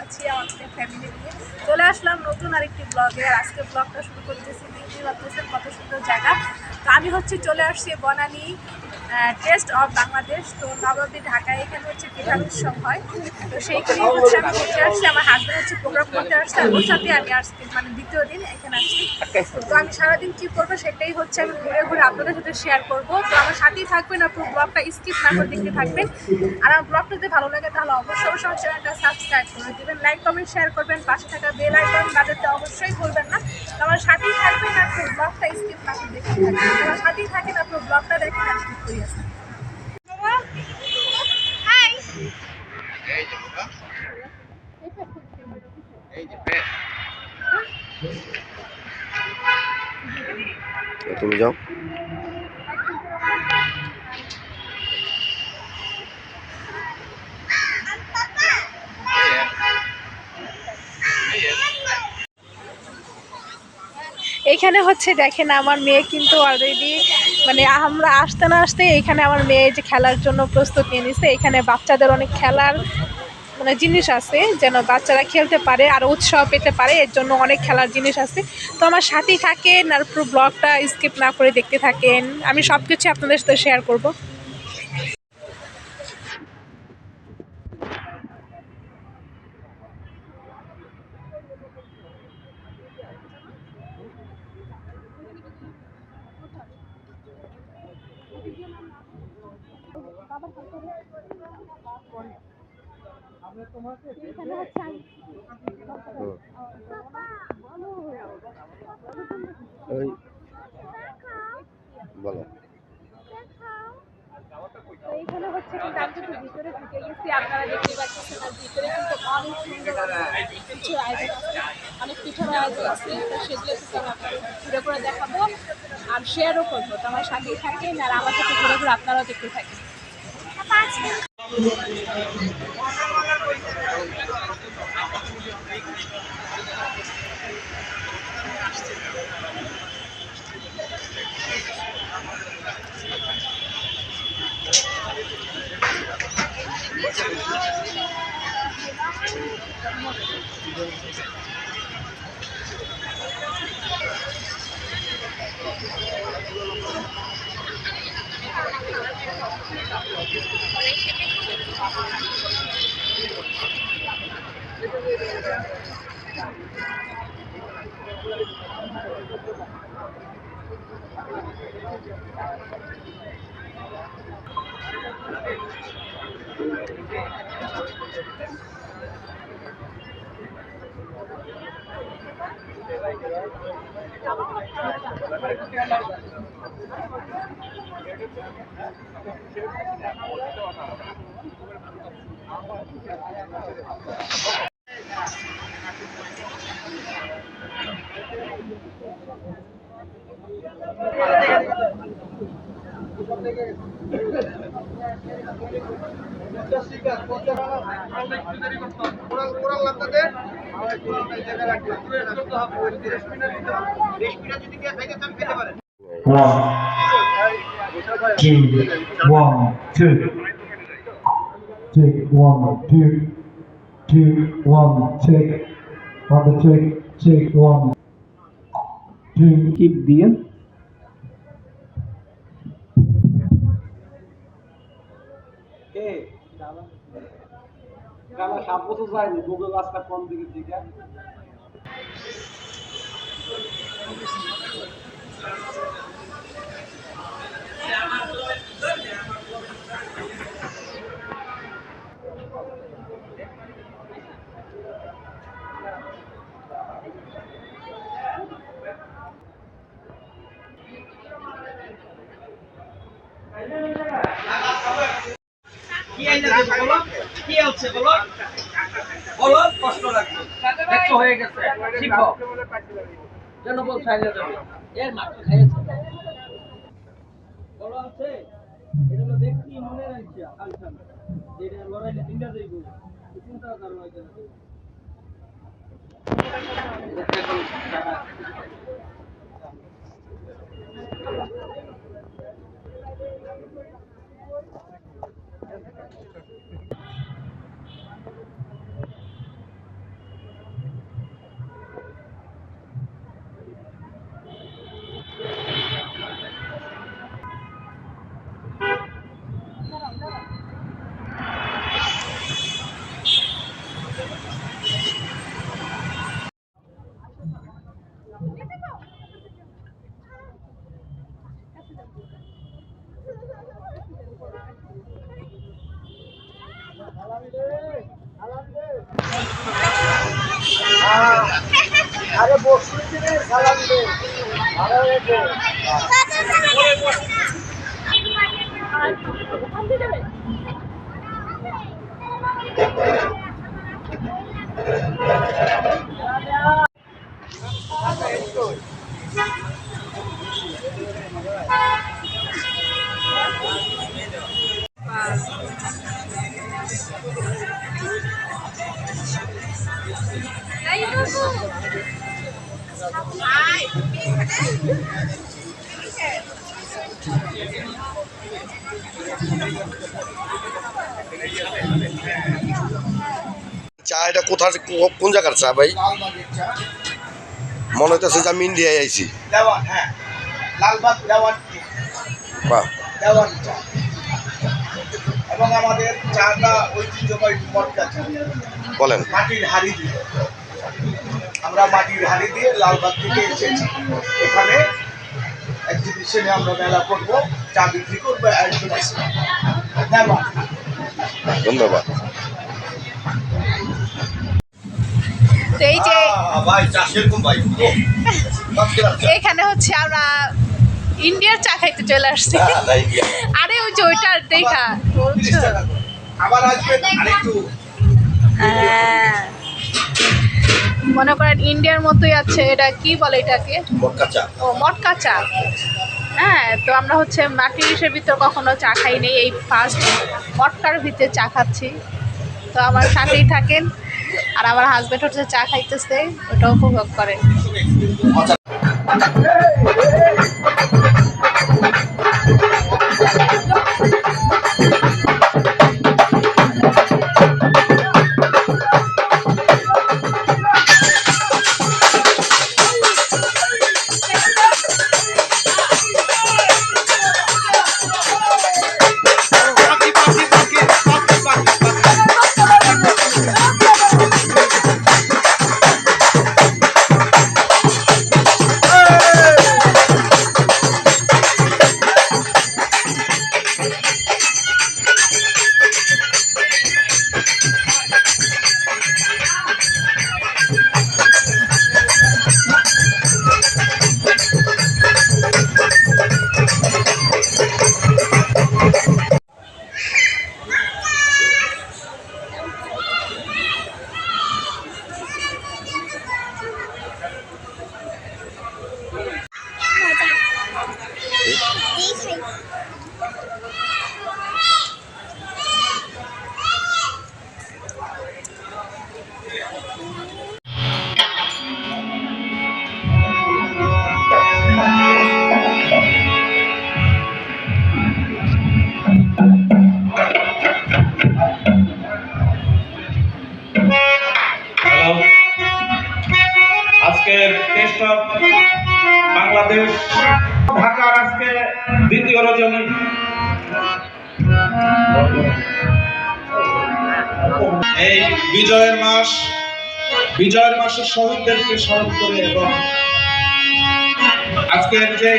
আছি আমাদের ফ্যামিলি নিয়ে। চলে আসলাম নতুন আরেকটি ব্লগে। আর আজকে ব্লগটা শুরু করতেছি, দেখতে পাচ্ছেন কত সুন্দর জায়গা। তো আমি চলে আসছি বনানী টেস্ট অফ বাংলাদেশ। তো নবাবী ঢাকায় এখানে পিঠার উৎসব হয়। তো সেইখানে আমি ঘুরতে আসছি। আমার হাজব্যান্ড প্রোগ্রাম করতে আসছে, আর ওর সাথে আমি আসছি, মানে দ্বিতীয় দিন এখানে আসছি। তো আমি সারাদিন কি করবো সেটাই আমি ঘুরে ঘুরে আপনাদের সাথে শেয়ার করবো। তো আমার সাথেই থাকবেন, আর পুরো ব্লগটা স্কিপ না করে দেখতে থাকবেন। আর আমার ব্লগটা যদি ভালো লাগে তাহলে অবশ্যই আমার চ্যানেলটা সাবস্ক্রাইব করে দেবেন, লাইক কমেন্ট শেয়ার করবেন, পাশে থাকা বেল আইকন বাজাতে অবশ্যই ভুলবেন না। তো আমার সাথেই থাকবেন, আর পুরো ব্লগটা স্কিপ না করে দেখতে থাকবেন। আমার সাথেই থাকেন, আর পুরো ব্লগটা দেখেন আর স্কিপ করে আসেন। তুমি যাও। এখানে দেখেন আমার মেয়ে কিন্তু অলরেডি, মানে আমরা আসতে না আসতে এখানে আমার মেয়ে যে খেলার জন্য প্রস্তুত নিয়ে নিচ্ছে। এখানে বাচ্চাদের অনেক খেলার মানে জিনিস আছে, যেন বাচ্চারা খেলতে পারে আর উৎসাহ পেতে পারে, এর জন্য অনেক খেলার জিনিস আছে। তো আমার সাথেই থাকেন, আর পুরো ব্লগটা স্কিপ না করে দেখতে থাকেন। আমি সব কিছু আপনাদের সাথে শেয়ার করব। বলো। এইখানে কিন্তু আমি কিন্তু ভিতরে ঢুকে গেছি, আপনারা দেখতে পাচ্ছেন। আর ভিতরে কিন্তু অনেক সুন্দর কিছু আয়োজন আছে, অনেক পিঠার আয়োজন আছে। তো সেগুলো কিন্তু আমি আপনাদের ঘুরে ঘুরে দেখাবো আর শেয়ারও করবো। তো আমার সাথেই থাকেন, আর আমার সাথে ঘুরে ঘুরে আপনারাও দেখতে থাকেন। One, two. Take one, two, one, take. On the take one, two. Keep being. Karena sapu susah ini, Google Maps kon dikit dikit. কি আইনা দেব বলো, কি আছে বলো, বলো কষ্ট লাগবে, দেখছো হয়ে গেছে, শিখো কেন বলছো আইনা দেব, এর মাত্র খাইছে বলো আছে, এটা হলো ব্যক্তি মনে রাখছে আলসান, যেটা লড়াইলে তিনটা দেব, চিন্তা করো না কেন চা এটা কোথার কোন জায়গার চা ভাই? মনে হইতেছে যে আমি ইন্ডিয়ায় আইছি। দেওয়ান, হ্যাঁ, লালবাগ দেওয়ান বাহ, দেওয়ান চা। এবং আমাদের চাটা ঐতিহ্যবাহী মটকা চা, বলেন। মাটির হাঁড়ি দিয়ে। আমরা মাটির হাঁড়ি দিয়ে লালবাগ থেকে এসেছি। এখানে এক্সিবিশনে আমরা মেলা করবো, চা বিক্রি করবো। দেওয়ান। ধন্যবাদ। তো এই যে ভাই চা সেরকম ভাই এখানে হচ্ছে আমরা ইন্ডিয়ার চা খাইতে চলে আসছি। আরে ওই যে ওইটা দেখা বলছো। আবার আসবেন আরেকটু। হ্যাঁ, মনে করেন ইন্ডিয়ার মতোই আছে। এটা কি বলে এটাকে? মটকা চা। ও, মটকা চা। হ্যাঁ, তো আমরা হচ্ছে মাটির ইসের ভিতর কখনো চা খাই নেই, এই ফার্স্ট মটকার ভিতরে চা খাচ্ছি। তো আমার সাথেই থাকেন, আর আমার হাজব্যান্ড হচ্ছে চা খাইতেছে, ওটা উপভোগ করেন। আজকের টেস্ট অফ বাংলাদেশ ঢাকার আজকে দ্বিতীয় রজনী। এই বিজয়ের মাসের শহীদদেরকে স্মরণ করে এবং আজকের যে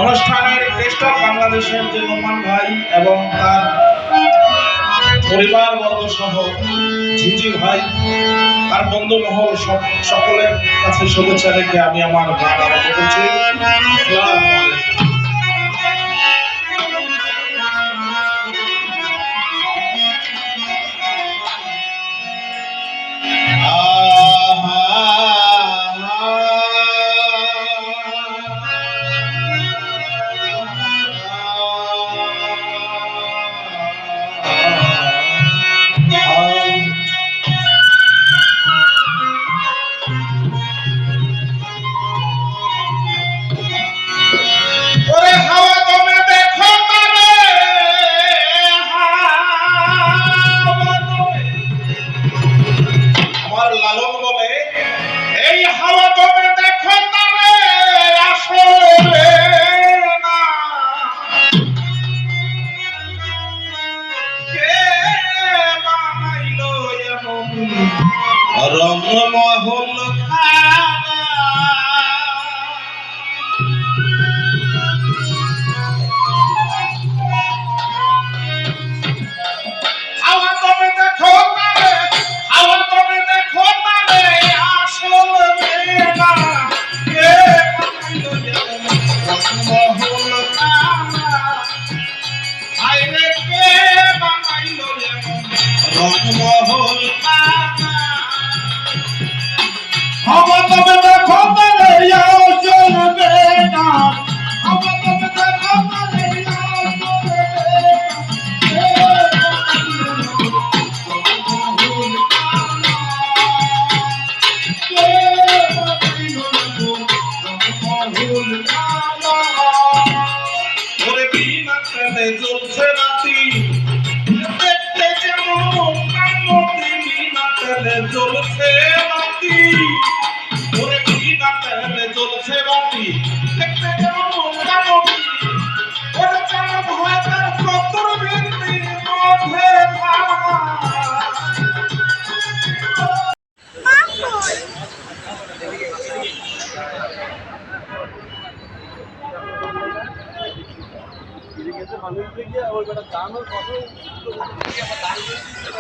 অনুষ্ঠানের টেস্ট অফ বাংলাদেশের যে নোমান ভাই এবং তার পরিবার বর্গ সহ ঝিঝি ভাই আর বন্ধু মহল সকলের কাছে শুভেচ্ছা রেখে আমি আমার গান আরম্ভ করছি। আসসালামু আলাইকুম। ওরে বিনা তেলে জ্বলছে বাতি দেখতে যেমন মোটামুটি বিনা তেলে জ্বলছে বাতি ওরে বিনা তেলে জ্বলছে বাতি দেখতে যেমন মোটামুটি ওরে কেমন হয় তার কতর ভিত্তির মধ্যে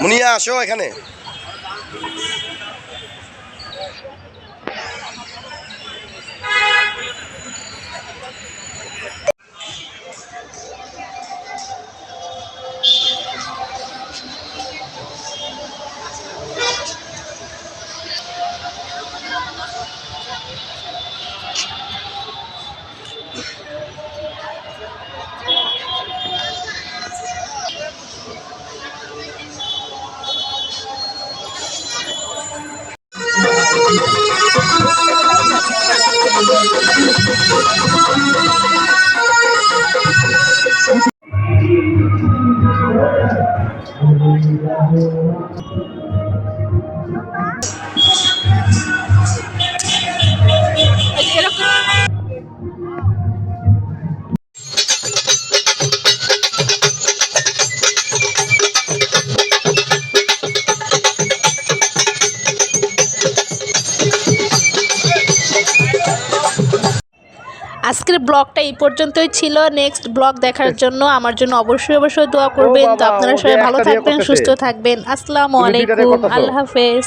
মুনিয়া আসো এখানে। আজকের ব্লগটা এই পর্যন্তই ছিল। নেক্সট ব্লগ দেখার জন্য আমার জন্য অবশ্যই দোয়া করবেন। তো আপনারা সবাই ভালো থাকবেন, সুস্থ থাকবেন। আসসালামু আলাইকুম, আল্লাহ হাফেজ।